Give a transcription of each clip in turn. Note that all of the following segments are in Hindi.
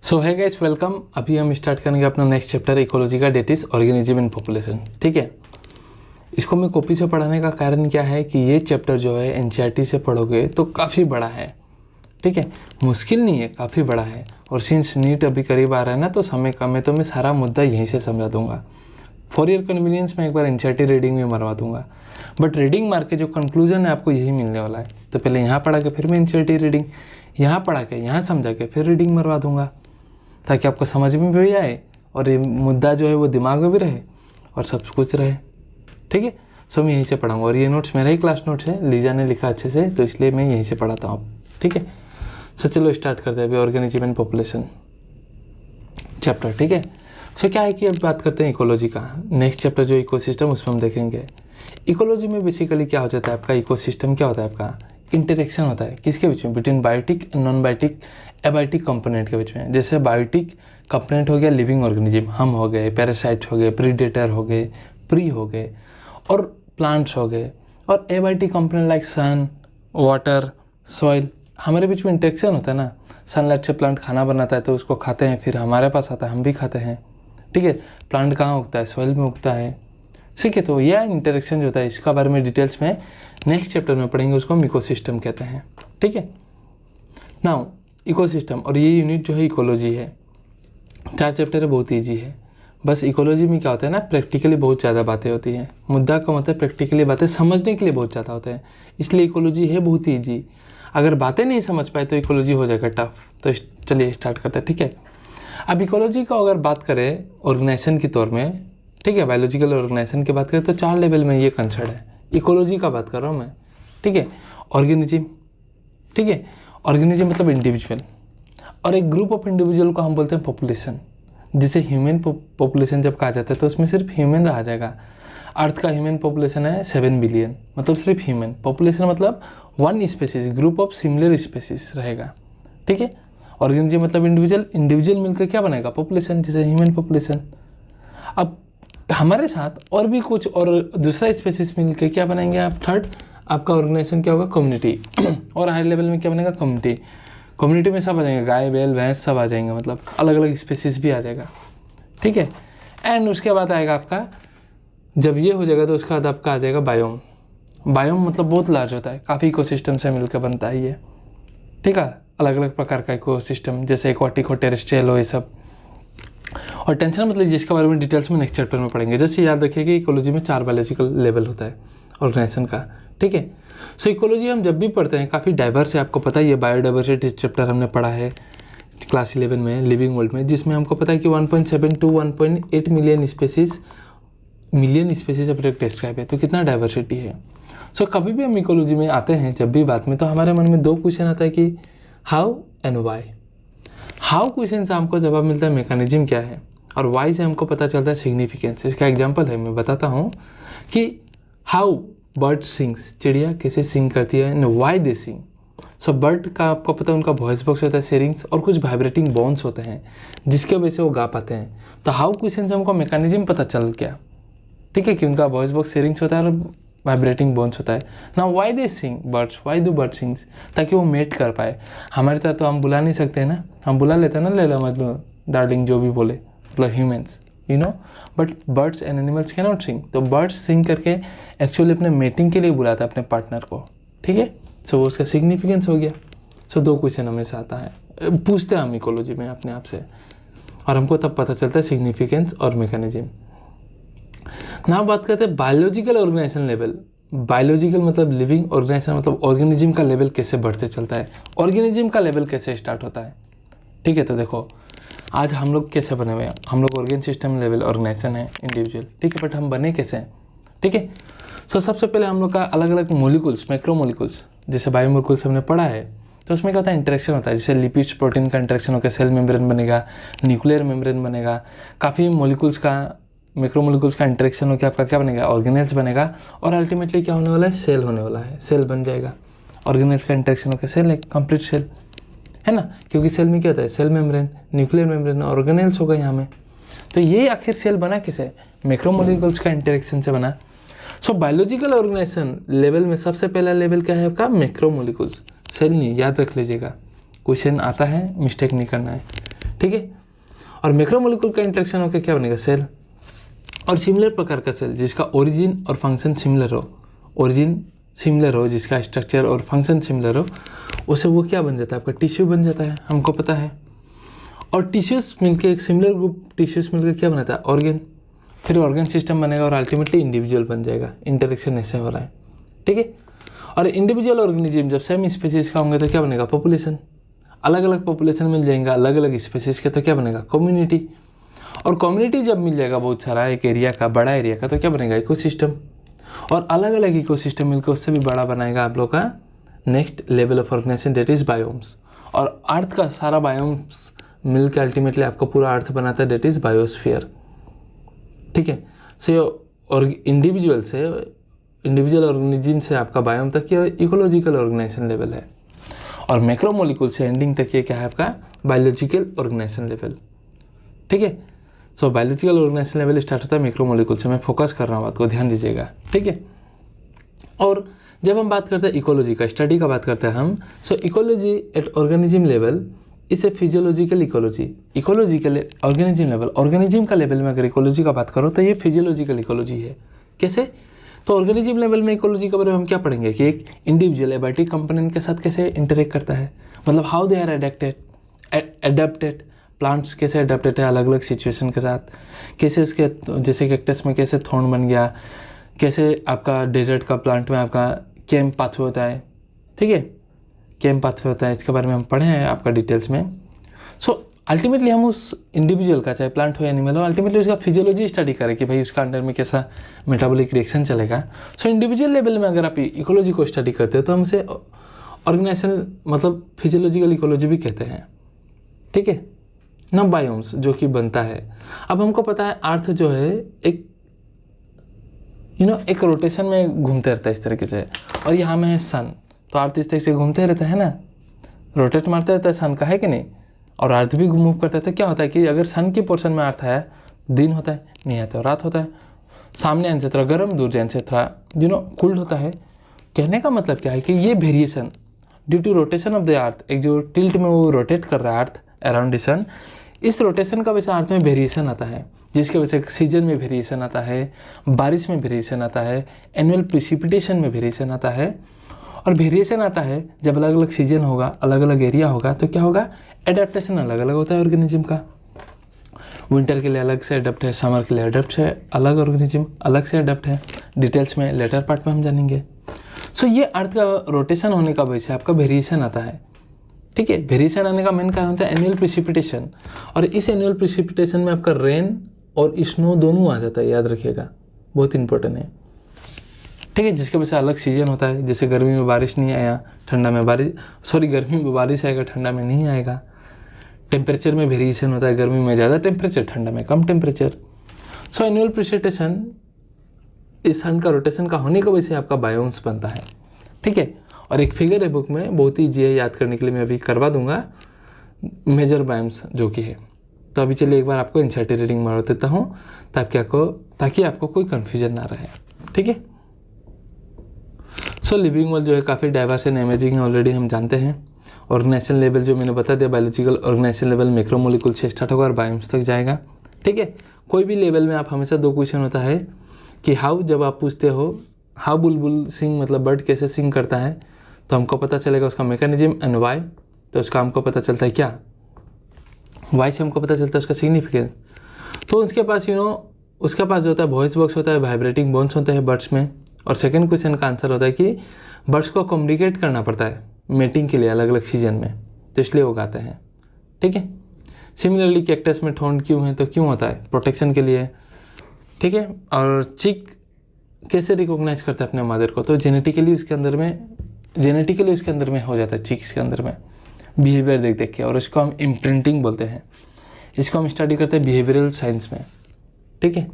सो है गाइस, वेलकम। अभी हम स्टार्ट करेंगे अपना नेक्स्ट चैप्टर इकोलॉजी का, that is organism and population. ठीक है, इसको मैं कॉपी से पढ़ाने का कारण क्या है कि ये चैप्टर जो है एनसीईआरटी से पढ़ोगे तो काफ़ी बड़ा है। ठीक है, मुश्किल नहीं है, काफ़ी बड़ा है। और सिंस नीट अभी करीब आ रहा है ना, तो समय कम है, तो मैं सारा मुद्दा यहीं से समझा दूंगा। फॉर योर कन्वीनियंस मैं एक बार एनसीईआरटी रीडिंग में मरवा दूंगा, बट रीडिंग मार के जो कंक्लूजन है आपको यही मिलने वाला है। तो पहले यहाँ पढ़ा के फिर मैं एनसीईआरटी रीडिंग, यहाँ पढ़ा के यहाँ समझा के फिर रीडिंग मरवा दूंगा, ताकि आपको समझ में भी आए और ये मुद्दा जो है वो दिमाग में भी रहे और सब कुछ रहे। ठीक है, सो मैं यहीं से पढ़ाऊँगा। और ये नोट्स मेरा ही क्लास नोट्स है, लीजा ने लिखा अच्छे से, तो इसलिए मैं यहीं से पढ़ाता हूँ। ठीक है, सो चलो स्टार्ट करते हैं अभी ऑर्गेनिज्म एंड पॉपुलेशन चैप्टर। ठीक है, सो क्या है कि अब बात करते हैं इकोलॉजी का। नेक्स्ट चैप्टर जो इकोसिस्टम, उसमें हम देखेंगे इकोलॉजी में बेसिकली क्या हो जाता है आपका। इकोसिस्टम क्या होता है आपका, इंटरेक्शन होता है किसके बीच में, between biotic non biotic abiotic component के बीच में। जैसे बायोटिक कंपोनेंट हो गया लिविंग ऑर्गेनिज्म, हम हो गए, पैरासाइट्स हो गए, प्रीडेटर हो गए, प्री हो गए, और प्लांट्स हो गए। और एबायोटिक कंपोनेंट लाइक सन, वाटर, सॉइल, हमारे बीच में इंटरेक्शन होता है ना। सनलाइट से प्लांट खाना बनाता है तो उसको खाते हैं, फिर हमारे पास आता है, हम भी खाते हैं। ठीक है, प्लांट कहाँ उगता है, सॉइल में उगता है। ठीक है, तो यह इंटरेक्शन जो होता है इसका बारे में डिटेल्स में नेक्स्ट चैप्टर में पढ़ेंगे, उसको हम इकोसिस्टम कहते हैं। ठीक है, नाउ इकोसिस्टम और ये यूनिट जो है इकोलॉजी है। 4 चैप्टर है, बहुत ईजी है। बस इकोलॉजी में क्या होता है ना, प्रैक्टिकली बहुत ज़्यादा बातें होती हैं। मुद्दा का मतलब प्रैक्टिकली बातें समझने के लिए बहुत ज़्यादा होता है, इसलिए इकोलॉजी है बहुत ईजी। अगर बातें नहीं समझ पाए तो इकोलॉजी हो जाएगा टफ। तो चलिए स्टार्ट करते हैं। ठीक है, अब इकोलॉजी का अगर बात करें ऑर्गेनाइजेशन के तौर में, ठीक है, बायोलॉजिकल ऑर्गेनाइजेशन की बात करें तो 4 लेवल में ये कंसर्न है। इकोलॉजी का बात कर रहा हूँ मैं। ठीक है, ऑर्गेनिज्म, ठीक है, ऑर्गेनिज्म मतलब इंडिविजुअल, और एक ग्रुप ऑफ इंडिविजुअल को हम बोलते हैं पॉपुलेशन। जिसे ह्यूमन पॉपुलेशन जब कहा जाता है तो उसमें सिर्फ ह्यूमन रहा जाएगा। अर्थ का ह्यूमन पॉपुलेशन है 7 बिलियन, मतलब सिर्फ ह्यूमन पॉपुलेशन, मतलब one species, group of similar species रहेगा। ठीक है, ऑर्गेनिज्म मतलब इंडिविजुअल, इंडिविजुअल मिलकर क्या बनेगा, पॉपुलेशन, जैसे ह्यूमन पॉपुलेशन। अब हमारे साथ और भी कुछ और दूसरा स्पेसीज मिलकर क्या बनाएंगे आप, थर्ड आपका ऑर्गेनाइजेशन क्या होगा, कम्युनिटी। और हाई लेवल में क्या बनेगा, कम्युनिटी। कम्युनिटी में सब आ जाएंगे, गाय बैल भैंस सब आ जाएंगे, मतलब अलग अलग स्पेसीज भी आ जाएगा। ठीक है, एंड उसके बाद आएगा आपका, जब ये हो जाएगा तो उसके बाद आपका आ जाएगा बायोम। बायोम मतलब बहुत लार्ज होता है, काफ़ी इकोसिस्टम से मिलकर बनता है ये। ठीक है, अलग अलग प्रकार का इकोसिस्टम, जैसे एक्वाटिक हो, टेरेस्ट्रियल हो, ये सब। और टेंशन मतलब जिसके बारे में डिटेल्स में नेक्स्ट चैप्टर में पढ़ेंगे। जैसे याद रखिए कि इकोलॉजी में 4 बायोलॉजिकल लेवल होता है ऑर्गेनाइजेशन का। ठीक है, सो इकोलॉजी हम जब भी पढ़ते हैं काफ़ी डाइवर्स है, आपको पता ही है। बायोडाइवर्सिटी चैप्टर हमने पढ़ा है क्लास 11 में, लिविंग वर्ल्ड में, जिसमें हमको पता है कि 1.7 to 1.8 मिलियन स्पेसीज अब तक डिस्क्राइब है। तो कितना डाइवर्सिटी है। सो कभी भी हम इकोलॉजी में आते हैं जब भी बात में, तो हमारे मन में 2 क्वेश्चन आता है कि how and why. How question से हमको जवाब मिलता है मैकेनिज्म क्या है, और वाई से हमको पता चलता है सिग्निफिकेंस। इसका एग्जांपल है, मैं बताता हूँ कि हाउ बर्ड सिंग्स, चिड़िया कैसे सिंग करती है, and why they sing. So bird का आपको पता है उनका वॉइस बॉक्स होता है, सेरिंग्स, और कुछ वाइब्रेटिंग बोन्स होते हैं जिसके वजह से वो गा पाते हैं। तो हाउ क्वेश्चन से हमको मैकेनिज्म पता चल गया, ठीक है, कि उनका वॉइस बॉक्स, सेरिंग्स होता है और वाइब्रेटिंग बोन्स होता है ना। Why they sing birds, why do bird sings, ताकि वो मेट कर पाए। हमारी तरह तो हम बुला नहीं सकते हैं ना, हम बुला लेते हैं ना लैला मजनू डार्लिंग जो भी बोले, मतलब humans, you know, but birds and animals can not sing. तो बर्ड्स सिंग करके एक्चुअली अपने मेटिंग के लिए बुलाता है अपने पार्टनर को। ठीक है, सो उसका सिग्निफिकेंस हो गया। सो 2 क्वेश्चन हमेशा आता है, पूछते हैं हम इकोलॉजी में अपने आप से, और हमको तब पता चलता है सिग्निफिकेंस और मैकेनिज्म। ना बात करते हैं बायोलॉजिकल ऑर्गेनाइजेशन लेवल। बायोलॉजिकल मतलब लिविंग, ऑर्गेनाइजेशन मतलब ऑर्गेनिज्म का लेवल कैसे बढ़ते चलता है, ऑर्गेनिज्म का लेवल कैसे स्टार्ट होता है। ठीक है, तो देखो आज हम लोग कैसे बने हुए हैं, हम लोग ऑर्गेन सिस्टम लेवल ऑर्गेनाइजेशन है इंडिविजुअल। ठीक है, बट हम बने कैसे हैं। ठीक है, सो सबसे पहले हम लोग का अलग अलग मोलिकुल्स, मैक्रोमोलिकुल्स, जैसे बायोमोलिकुल्स हमने पढ़ा है, तो उसमें क्या होता है, इंटरेक्शन होता है। जैसे लिपिड्स प्रोटीन का इंटरेक्शन होकर सेल मेम्ब्रेन बनेगा, न्यूक्लियर मेम्ब्रेन बनेगा, काफ़ी मोलिकुल्स का, मैक्रोमोलिकुल्स का इंटरेक्शन होकर आपका क्या बनेगा, ऑर्गेनेल्स बनेगा, और अल्टीमेटली क्या होने वाला है, सेल होने वाला है, सेल बन जाएगा। ऑर्गेनेल्स का इंटरेक्शन होकर सेल, एक कंप्लीट सेल है ना, क्योंकि सेल में क्या होता है, cell membrane, nuclear membrane, organelles होगा यहाँ में। तो ये आखिर सेल बना किसे, मैक्रोमोलिकुल्स का इंटरेक्शन से बना। सो बायोलॉजिकल ऑर्गेनाइजेशन लेवल में सबसे पहला लेवल क्या है आपका, मैक्रोमोलिकुल्स। सेल नहीं, याद रख लीजिएगा, क्वेश्चन आता है, मिस्टेक नहीं करना है। ठीक है। और मैक्रोमोलिक्यूल का इंटरेक्शन होकर क्या बनेगा, सेल। और सिमिलर प्रकार का सेल जिसका ओरिजिन और फंक्शन सिमिलर हो, ओरिजिन सिमिलर हो, जिसका स्ट्रक्चर और फंक्शन सिमिलर हो, उसे वो क्या बन जाता है, आपका टिश्यू बन जाता है, हमको पता है। और टिश्यूज मिलके एक सिमिलर ग्रुप टिश्यूज मिलकर क्या बनाता है, ऑर्गन। फिर ऑर्गन सिस्टम बनेगा और अल्टीमेटली इंडिविजुअल बन जाएगा। इंटरेक्शन ऐसे हो रहा है, ठीक है। और इंडिविजुअल ऑर्गेनिज्म जब सेम स्पीसीज का होंगे तो क्या बनेगा, पॉपुलेशन। अलग अलग पॉपुलेशन मिल जाएगा अलग अलग स्पीसीज के तो क्या बनेगा, कम्युनिटी। और कम्युनिटी जब मिल जाएगा बहुत सारा एक एरिया का, बड़ा एरिया का, तो क्या बनेगा, इकोसिस्टम। और अलग अलग इकोसिस्टम मिलकर उससे भी बड़ा बनाएगा आप लोग का next level of organisation, that is biomes. और अर्थ का सारा बायोम्स मिलकर अल्टीमेटली आपको पूरा अर्थ बनाता है, डेट इज बायोस्फीयर, ठीक है। सो और इंडिविजुअल ऑर्गेनिज्म से आपका बायोम तक ये इकोलॉजिकल ऑर्गेनाइजेशन लेवल है। और मैक्रोमोलिक्यूल से एंडिंग तक ये क्या है, आपका बायोलॉजिकल ऑर्गेनाइजेशन लेवल, ठीक है। So biological organisation level start होता है मैक्रोमोलिक्यूल से। मैं फोकस कर रहा हूँ बात को, ध्यान दीजिएगा, ठीक है। और जब हम बात करते हैं इकोलॉजी का, स्टडी का बात करते हैं हम, so ecology at organism level is a physiological ecology. Ecological organism level, organism का लेवल में अगर इकोलॉजी का बात करो तो ये फिजियोलॉजिकल इकोलॉजी है। कैसे, तो ऑर्गेनिज्म लेवल में इकोलॉजी के बारे में हम क्या पढ़ेंगे कि एक इंडिविजुअल एबायोटिक कंपोनेंट के साथ कैसे इंटरेक्ट करता है, मतलब how they are adapted plants कैसे एडेप्टेड है अलग अलग सिचुएशन के साथ, कैसे उसके जैसे कैक्टस में कैसे थॉर्न बन गया, कैसे आपका डेजर्ट का प्लांट में आपका कैम्प पाथवे होता है, ठीक है, कैम्प पाथवे होता है, इसके बारे में हम पढ़े हैं आपका डिटेल्स में। सो अल्टीमेटली हम उस इंडिविजुअल का, चाहे प्लांट हो या एनिमल हो, अल्टीमेटली उसका फिजियोलॉजी स्टडी करें कि भाई उसका अंदर में कैसा मेटाबॉलिक रिएक्शन चलेगा। सो इंडिविजुअल लेवल में अगर आप इकोलॉजी को स्टडी करते हो तो हम उसे ऑर्गेनाइजेशन मतलब फिजियोलॉजिकल इकोलॉजी भी कहते हैं, ठीक है ना। बायोम्स जो कि बनता है, अब हमको पता है अर्थ जो है एक एक रोटेशन में घूमते रहता है इस तरीके से, और यहाँ में है सन, तो अर्थ इस तरीके से घूमते रहता है ना, रोटेट मारता रहता है सन का, है कि नहीं। और अर्थ भी मूव करता है, तो क्या होता है कि अगर सन की पोर्शन में अर्थ है, दिन होता है, नहीं है तो रात होता है, सामने आने से थोड़ा गर्म, दूर जाने से थोड़ा कोल्ड होता है। कहने का मतलब क्या है कि ये variation due to rotation of the earth, एक जो टिल्ट में वो रोटेट कर रहा है अर्थ अराउंड द सन, इस रोटेशन का वजह से अर्थ में वेरिएशन आता है, जिसके वजह से सीजन में वेरिएशन आता है, बारिश में वेरिएशन आता है, एनुअल प्रिसिपिटेशन में वेरिएशन आता है। और वेरिएशन आता है जब अलग अलग सीजन होगा, अलग अलग एरिया होगा, तो क्या होगा, एडेप्टेशन अलग अलग होता है ऑर्गेनिज्म का। विंटर के लिए अलग से अडेप्ट है, समर के लिए अडेप्ट है, अलग ऑर्गेनिज्म अलग से अडेप्ट है। डिटेल्स में लेटर पार्ट में हम जानेंगे। सो ये अर्थ का रोटेशन होने का वजह से आपका वेरिएशन आता है, ठीक है। वेरिएशन आने का मेन कारण होता है एनुअल प्रिसिपिटेशन, और इस एनुअल प्रिसिपिटेशन में आपका रेन और स्नो दोनों आ जाता है, याद रखिएगा, बहुत इंपॉर्टेंट है, ठीक है। जिसके वजह से अलग सीजन होता है, जैसे गर्मी में बारिश नहीं आया, ठंडा में गर्मी में बारिश आएगा, ठंडा में नहीं आएगा। टेम्परेचर में वेरिएशन होता है, गर्मी में ज़्यादा टेम्परेचर, ठंडा में कम टेम्परेचर। सो एनुअल प्रिसिपिटेशन इस सन का रोटेशन का होने की वजह से आपका बायोम्स बनता है, ठीक है। और एक फिगर है बुक में, बहुत ईजी है याद करने के लिए, मैं अभी करवा दूंगा मेजर बायोम्स जो कि है। तो अभी चलिए एक बार आपको एनसीईआरटी रीडिंग मार देता हूँ ताकि आपको कोई कन्फ्यूजन ना रहे, ठीक है। सो लिविंग वर्ल्ड जो है काफ़ी डाइवर्स एंड अमेजिंग है, ऑलरेडी हम जानते हैं। ऑर्गेनाइजेशन लेवल जो मैंने बता दिया, बायोलॉजिकल ऑर्गेनाइजेशन लेवल मैक्रोमोलिक्यूल से स्टार्ट होगा और बायोम्स तक जाएगा, ठीक है। कोई भी लेवल में आप हमेशा दो क्वेश्चन होता है कि हाउ, जब आप पूछते हो हाउ बुलबुल सिंग मतलब बर्ड कैसे सिंग करता है, तो हमको पता चलेगा उसका मैकेनिज्म, एंड वाई तो उसका हमको पता चलता है क्या, वाई से हमको पता चलता है उसका सिग्निफिकेंस। तो उसके पास उसके पास जो होता है वॉइस बॉक्स होता है, वाइब्रेटिंग बोन्स होते हैं बर्ड्स में। और सेकंड क्वेश्चन का आंसर होता है कि बर्ड्स को कम्युनिकेट करना पड़ता है मेटिंग के लिए अलग अलग सीजन में, तो इसलिए वो गाते हैं, ठीक है। सिमिलरली कैक्टस में ठोंड क्यों है, तो क्यों होता है, प्रोटेक्शन के लिए, ठीक है। और चिक कैसे रिकॉग्नाइज करता है अपने मदर को, तो जेनेटिकली उसके अंदर में हो जाता है, चिक्स के अंदर में बिहेवियर देख देख के, और इसको हम इम्प्रिंटिंग बोलते हैं। इसको हम स्टडी करते हैं बिहेवियरल साइंस में, ठीक है।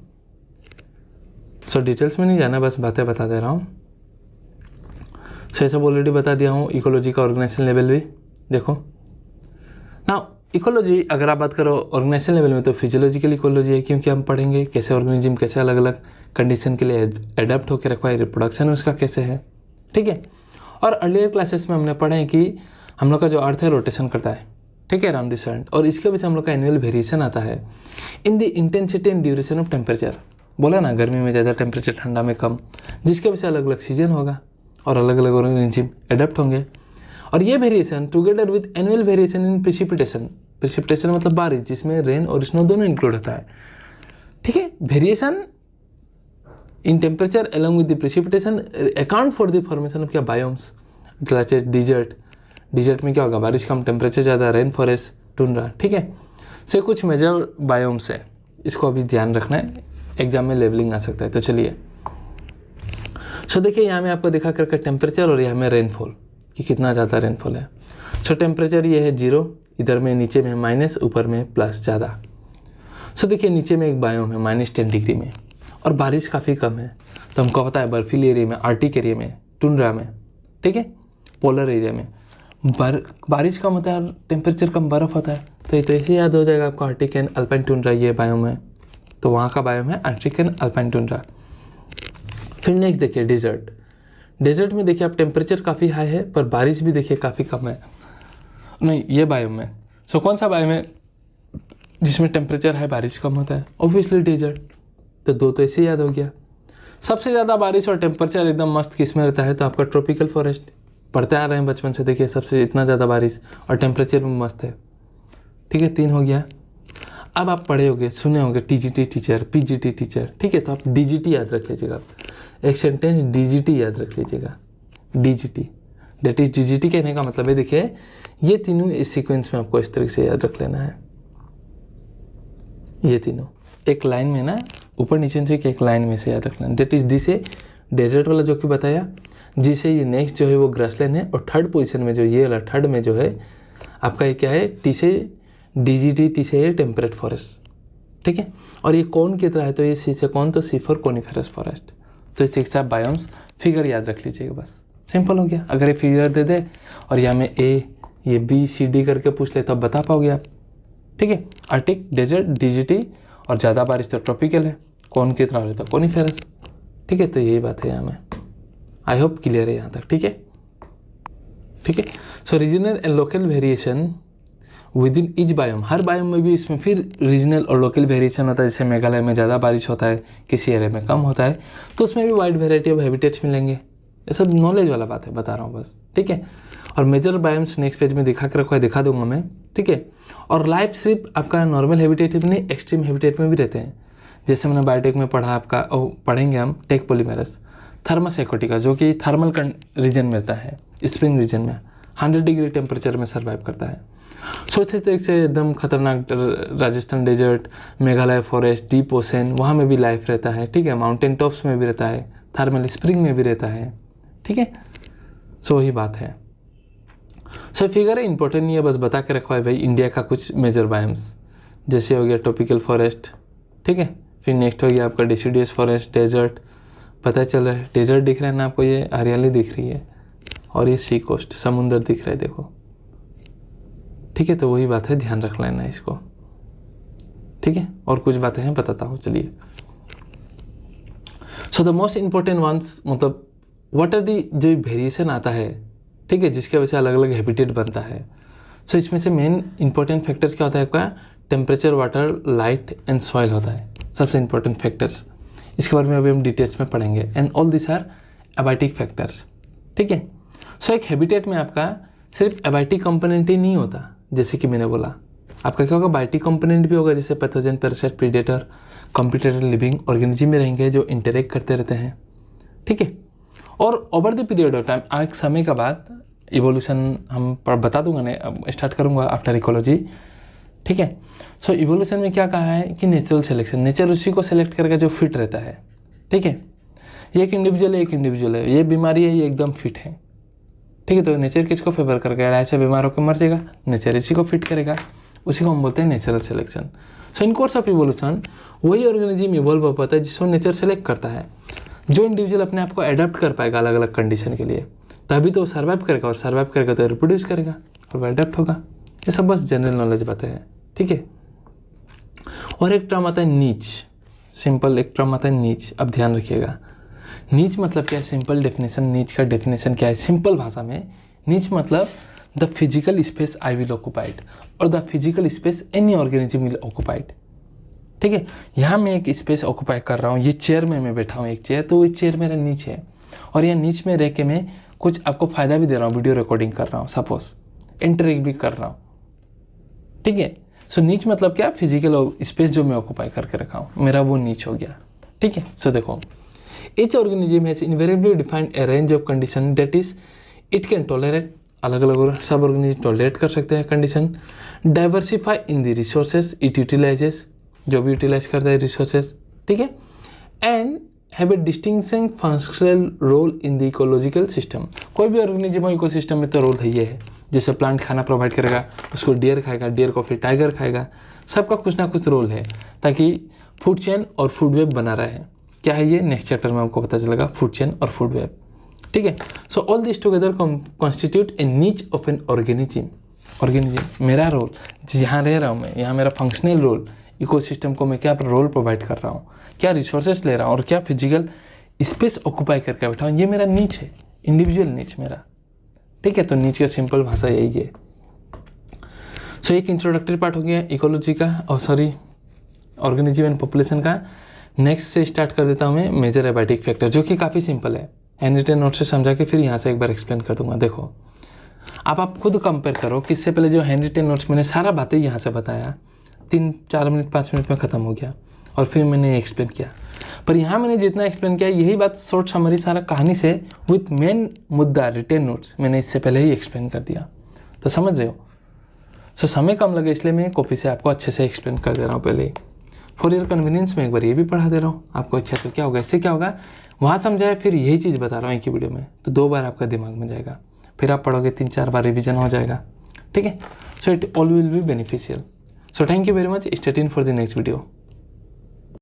सो डिटेल्स में नहीं जाना, बस बातें बता दे रहा हूँ। सो ये सब ऑलरेडी बता दिया हूँ। इकोलॉजी का ऑर्गेनाइजेशन लेवल भी देखो ना। इकोलॉजी अगर आप बात करो ऑर्गेनाइजेशन लेवल में, तो फिजियोलॉजिकल इकोलॉजी है, क्योंकि हम पढ़ेंगे कैसे ऑर्गेनिज्म कैसे अलग अलग कंडीशन के लिए एडेप्ट होकर रखा है, रिप्रोडक्शन उसका कैसे है, ठीक है। और अर्लियर क्लासेस में हमने पढ़ा है कि हम लोग का जो अर्थ है रोटेशन करता है, ठीक है, अराउंड द सन। और इसके वजह से हम लोग का एनुअल वेरिएशन आता है in the intensity and duration of temperature. बोला ना, गर्मी में ज़्यादा टेम्परेचर, ठंडा में कम, जिसके वजह से अलग अलग सीजन होगा और अलग अलग ऑर्गेनिज्म एडेप्ट होंगे। और ये variation together with annual variation in precipitation, precipitation मतलब बारिश, जिसमें रेन और स्नो दोनों इंक्लूड होता है। ठीक है, variation in temperature along with the precipitation account for the formation of क्या बायोम्स, ग्लेशियर, डिजर्ट। डिजर्ट में क्या होगा, बारिश कम, टेम्परेचर ज़्यादा, रेन फॉरेस्ट, टुंड्रा। ठीक है, से कुछ मेजर बायोम्स है, इसको अभी ध्यान रखना है, एग्जाम में लेवलिंग आ सकता है। तो चलिए, सो देखिए यहाँ में आपको दिखा करके टेम्परेचर और यहाँ में रेनफॉल कि कितना ज़्यादा रेनफॉल है। सो टेम्परेचर ये है 0, इधर में नीचे में है माइनस, ऊपर में प्लस ज़्यादा। सो देखिए नीचे में एक बायोम है -10 डिग्री में और बारिश काफ़ी कम है। तो हमको पता है बर्फीली एरिया में, आर्टिक एरिया में, टुंड्रा में, ठीक है, पोलर एरिया में बारिश कम होता है और टेम्परेचर कम, बर्फ़ होता है। तो ये तो ऐसे याद हो जाएगा आपको, आर्टिक एंड अल्पाइन टुंड्रा ये बायोम है, तो वहाँ का बायोम है आर्टिक एंड अल्पाइन टुंड्रा। फिर नेक्स्ट देखिए डेजर्ट। डेजर्ट में देखिए आप टेम्परेचर काफ़ी हाई है पर बारिश भी देखिए काफ़ी कम है। नहीं, ये बायोम है। सो कौन सा बायोम है जिसमें टेम्परेचर है, बारिश कम होता है? Obviously desert. तो दो तो ऐसे याद हो गया। सबसे ज़्यादा बारिश और टेम्परेचर एकदम मस्त किस में रहता है? तो आपका ट्रॉपिकल फॉरेस्ट। पढ़ते आ रहे हैं बचपन से, देखिए सबसे इतना ज़्यादा बारिश और टेम्परेचर भी मस्त है। ठीक है, 3 हो गया। अब आप पढ़े होंगे, सुने होंगे टीजीटी टीचर, पीजीटी टीचर, ठीक है, तो आप डीजीटी याद रख लीजिएगा। एक सेंटेंस डीजीटी याद रख लीजिएगा, डीजीटी, डेट इज डीजीटी। कहने का मतलब है, देखिए ये तीनों इस सीक्वेंस में आपको इस तरीके से याद रख लेना है। ये तीनों एक लाइन में ना, ऊपर नीचे से एक लाइन में से याद रखना। डेट इज डी से डेजर्ट वाला जो कि बताया, जिसे ये नेक्स्ट जो है वो ग्रासलैंड है, और थर्ड पोजीशन में जो ये वाला थर्ड में जो है आपका ये क्या है, टी से डीजीटी, टी से टेम्परेट फॉरेस्ट। ठीक है, और ये कौन की तरह है, तो ये सी से कौन, तो सी फॉर कोनिफेरस फॉरेस्ट। तो इस तरीके से आप बायोम्स फिगर याद रख लीजिएगा, बस सिंपल हो गया। अगर ये फिगर दे दे और यहाँ में ए, ये बी, सी, डी करके पूछ ले तो आप बता पाओगे आप। ठीक है, आर्टिक, डेजर्ट, डीजीटी, और ज़्यादा बारिश तो ट्रॉपिकल है, कौन की तरह रहता है, कोनिफेरस। ठीक है, तो यही बात है यहाँ में। आई होप क्लियर है यहाँ तक। ठीक है, ठीक है। So regional and local variation within each biome, हर बायोम में भी इसमें फिर रीजनल और लोकल वेरिएशन होता है। जैसे मेघालय में ज़्यादा बारिश होता है, किसी एरिया में कम होता है, तो उसमें भी वाइड वेराइटी ऑफ हैबिटेट्स मिलेंगे। ये सब नॉलेज वाला बात है, बता रहा हूँ बस। ठीक है, और मेजर बायोम्स नेक्स्ट पेज में दिखा के रखा है, दिखा दूंगा मैं। ठीक है, और लाइफ सिर्फ आपका नॉर्मल हैबिटेट में नहीं, एक्सट्रीम हैबिटेट में भी रहते हैं। जैसे मैंने बायोटेक में पढ़ा, आपका पढ़ेंगे हम टेक पॉलीमेरस, थर्मस एक्वाटिका, जो कि थर्मल रीजन में रहता है, स्प्रिंग रीजन में 100 डिग्री टेम्परेचर में सर्वाइव करता है। सो इसी तरीके से एकदम खतरनाक Rajasthan desert, Meghalaya forest, deep ocean, वहाँ में भी लाइफ रहता है। ठीक है, माउंटेन टॉप्स में भी रहता है, थर्मल स्प्रिंग में भी रहता है। ठीक है, सो वही बात है। सो फिगर है, इंपॉर्टेंट नहीं है, बस बता के रखा है भाई इंडिया का कुछ मेजर बायोम्स। जैसे हो गया ट्रॉपिकल फॉरेस्ट, ठीक है, फिर नेक्स्ट हो गया आपका डिसिडियस फॉरेस्ट, डेजर्ट, पता चल रहा है, डेजर्ट दिख रहा है ना आपको, ये हरियाली दिख रही है, और ये सी कोस्ट, समुंदर दिख रहा है, देखो। ठीक है, तो वही बात है, ध्यान रख लेना इसको। ठीक है, और कुछ बातें हैं बताता हूँ, चलिए। So the most important ones, मतलब व्हाट आर दी, जो वेरिएशन आता है, ठीक है, जिसके वजह से अलग अलग हैबिटेट बनता है। सो इसमें से मेन इंपॉर्टेंट फैक्टर्स क्या होता है आपका? Temperature, water, light and soil होता है, सबसे इंपॉर्टेंट फैक्टर्स। इसके बारे में अभी हम डिटेल्स में पढ़ेंगे। And all this are abiotic factors. ठीक है, सो एक हैबिटेट में आपका सिर्फ एबायोटिक कंपोनेंट ही नहीं होता, जैसे कि मैंने बोला, आपका क्या होगा, बायोटिक कंपोनेंट भी होगा, जैसे pathogen, parasite, predator, competitor, living organism में रहेंगे जो इंटरेक्ट करते रहते हैं। ठीक है, और over the period of time, एक समय के बाद इवोल्यूशन हम बता दूंगा, नहीं स्टार्ट करूंगा आफ्टर इकोलॉजी। ठीक है, सो इवोल्यूशन में क्या कहा है कि नेचुरल सिलेक्शन, नेचर उसी को सिलेक्ट करके जो फिट रहता है। ठीक है, ये एक इंडिविजुअल है, एक इंडिविजुअल है, ये बीमारी है, ये एकदम फिट है। ठीक है, तो नेचर किसको फेवर करके ऐसे बीमार होकर मर जाएगा, नेचर इसी को फिट करेगा, उसी को हम बोलते हैं natural selection. So in course of evolution वही ऑर्गेनिज्म इवॉल्व हो पाता है जिसको नेचर सेलेक्ट करता है। जो इंडिविजुअल अपने आप को अडेप्ट कर पाएगा अलग अलग कंडीशन के लिए, तभी तो सर्वाइव करेगा, और सर्वाइव करेगा तो रिप्रोड्यूस करेगा और वो अडेप्ट होगा। ये सब बस जनरल नॉलेज बातें हैं। ठीक है, और एक टर्म आता है नीच, सिंपल एक टर्म आता है नीच। अब ध्यान रखिएगा, नीच मतलब क्या है, सिंपल डेफिनेशन, नीच का डेफिनेशन क्या है सिंपल भाषा में? नीच मतलब the physical space I will occupied और the physical space any organism will occupied. ठीक है, यहाँ मैं एक स्पेस ऑक्यूपाई कर रहा हूँ, ये चेयर में मैं बैठा हूँ एक चेयर, तो ये चेयर मेरा नीचे है और यहाँ नीचे में रह के मैं कुछ आपको फ़ायदा भी दे रहा हूँ, वीडियो रिकॉर्डिंग कर रहा हूँ, सपोज इंटरेक्ट भी कर रहा हूँ। ठीक है, सो नीच मतलब क्या, फिजिकल स्पेस जो मैं ऑक्यूपाई करके रखा हूँ, मेरा वो नीच हो गया। ठीक है, सो देखो, each organism has invariably defined a range of condition that is it can tolerate, अलग अलग सब ऑर्गेनिज्म टॉलरेट कर सकते हैं condition, diversify in the resources it utilises, जो भी यूटिलाइज करता है रिसोर्सेज। ठीक है, and have a distincting functional role in the ecological system. कोई भी ऑर्गेनिज्म हो इकोसिस्टम में तो रोल है, ये है। जैसे प्लांट खाना प्रोवाइड करेगा, उसको डियर खाएगा, डियर को फिर टाइगर खाएगा, सबका कुछ ना कुछ रोल है ताकि फूड चेन और फूड वेब बना रहे। क्या है ये, नेक्स्ट चैप्टर में आपको पता चलेगा, फूड चेन और फूड वेब। ठीक है, so all this together constitute ए नीच ऑफ एन ऑर्गेनिज्म। मेरा रोल यहाँ रह रहा हूँ मैं, यहाँ मेरा फंक्शनल रोल, इकोसिस्टम को मैं क्या रोल प्रोवाइड कर रहा हूँ, क्या रिसोर्सेज ले रहा हूँ और क्या फिजिकल स्पेस ऑक्यूपाई करके बैठा हूँ, ये मेरा नीच है, इंडिविजुअल नीच मेरा। ठीक है, तो नीच का सिंपल भाषा यही है। सो एक इंट्रोडक्टरी पार्ट हो गया इकोलॉजी का, और सॉरी ऑर्गेनिज्म एंड पॉपुलेशन का। नेक्स्ट से स्टार्ट कर देता हूँ मैं मेजर एबायोटिक फैक्टर, जो कि काफ़ी सिंपल है। हैंडरिटन नोट से समझा के फिर यहाँ से एक बार एक्सप्लेन कर दूंगा। देखो, आप खुद कंपेयर करो, किससे पहले जो हैंडरिटन नोट्स मैंने सारा बातें यहाँ से बताया, 3-4 मिनट 5 मिनट में ख़त्म हो गया, और फिर मैंने एक्सप्लेन किया। पर यहाँ मैंने जितना एक्सप्लेन किया, यही बात शॉर्ट समरी सारा कहानी से विथ मेन मुद्दा रिटेन नोट्स मैंने इससे पहले ही एक्सप्लेन कर दिया, तो समझ रहे हो। सो समय कम लगे इसलिए मैं कॉपी से आपको अच्छे से एक्सप्लेन कर दे रहा हूँ पहले ही। फॉर योर कन्वीनियंस में एक बार ये भी पढ़ा दे रहा हूँ आपको। अच्छा, तो क्या होगा, इससे क्या होगा, वहाँ समझाया फिर यही चीज़ बता रहा हूँ एक ही वीडियो में, तो 2 बार आपका दिमाग में जाएगा, फिर आप पढ़ोगे 3-4 बार रिवीजन हो जाएगा। ठीक है, so it all will be beneficial. So thank you very much, stay tuned for the next video.